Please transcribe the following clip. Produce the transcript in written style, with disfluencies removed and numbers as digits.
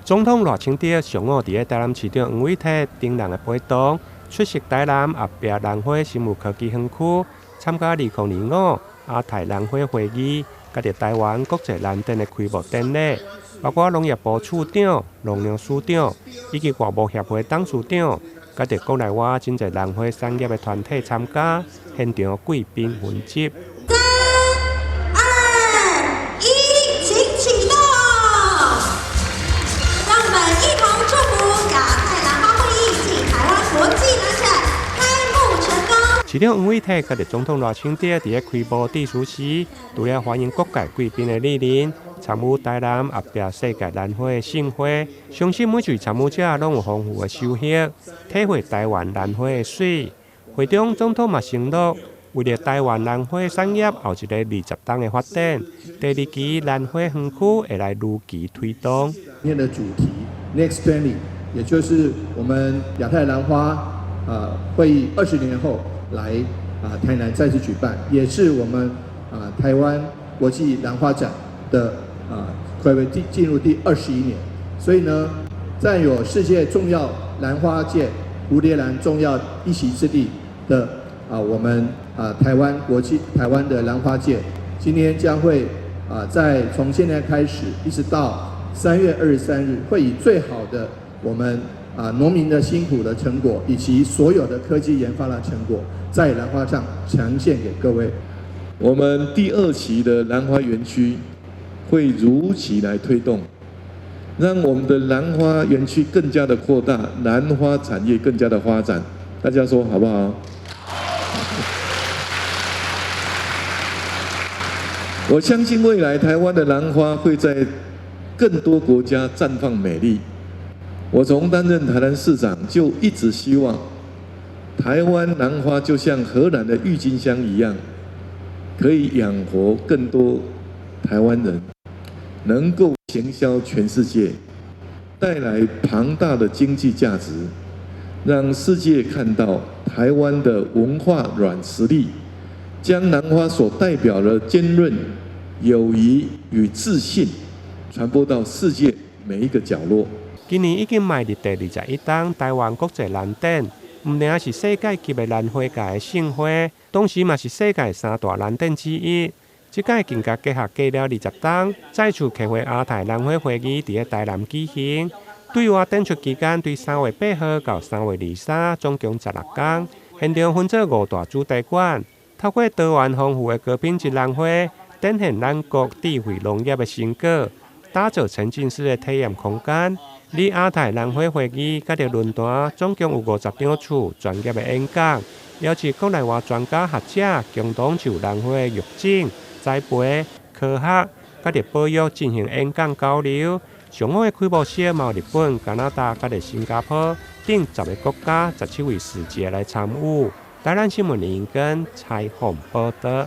总统赖清德上午伫台南市场黄伟体顶人的陪同，出席台南阿壁南华生物科技园区参加2025亚太南华会议，甲伫台湾国际蓝灯的开幕典礼，包括农业部处长、农粮署长以及外贸协会董事长，甲伫国内外真侪南华产业的团体参加，现场贵宾云集。市场黄伟体甲总统赖清德伫开幕致辞时，除了欢迎各界贵宾的莅临，参与台南阿壁世界兰花的盛会，相信每位参与者拢有丰富的收获，体会台湾兰花的水。会中总统嘛承诺，为了台湾兰花产业后一个20年的发展，第2期兰花园区会来如期推动。今天的主题 Next 20，也就是我们亚太兰花会议20年后来台南再次举办，也是我们台湾国际兰花展的睽违进入第21年。所以呢，占有世界重要兰花界蝴蝶兰重要一席之地的我们台湾的兰花界，今天将会从现在开始一直到3月23日，会以最好的我们农民的辛苦的成果，以及所有的科技研发的成果，在兰花上呈现给各位。我们第2期的兰花园区会如期来推动，让我们的兰花园区更加的扩大，兰花产业更加的发展。大家说好不好？我相信未来台湾的兰花会在更多国家绽放美丽。我从担任台南市长就一直希望，台湾兰花就像荷兰的郁金香一样，可以养活更多台湾人，能够行销全世界，带来庞大的经济价值，让世界看到台湾的文化软实力，将兰花所代表的坚韧、友谊与自信传播到世界每一个角落。今年已经迈入第21档台湾国际兰展，唔仅是世界级的兰花界的盛会，同时嘛是世界3大兰展之一。这届更加结合加了20档，再次开会亚太兰花会议伫台南举行。对外展出期间，对3月8号到3月23，总共16天。现场分做5大主题馆，透过多元丰富的高品质兰花，展现咱国智慧农业的成果，打造沉浸式的体验空间。伫亚太兰花会议甲着论坛，总共有50场次专业的演讲，邀请国内外专家学者共同就兰花的育种、栽培、科学甲着保育进行演讲交流。上午的开幕式嘛有日本、加拿大甲着新加坡等10个国家17位使节来参与。台南新闻林根采访报道。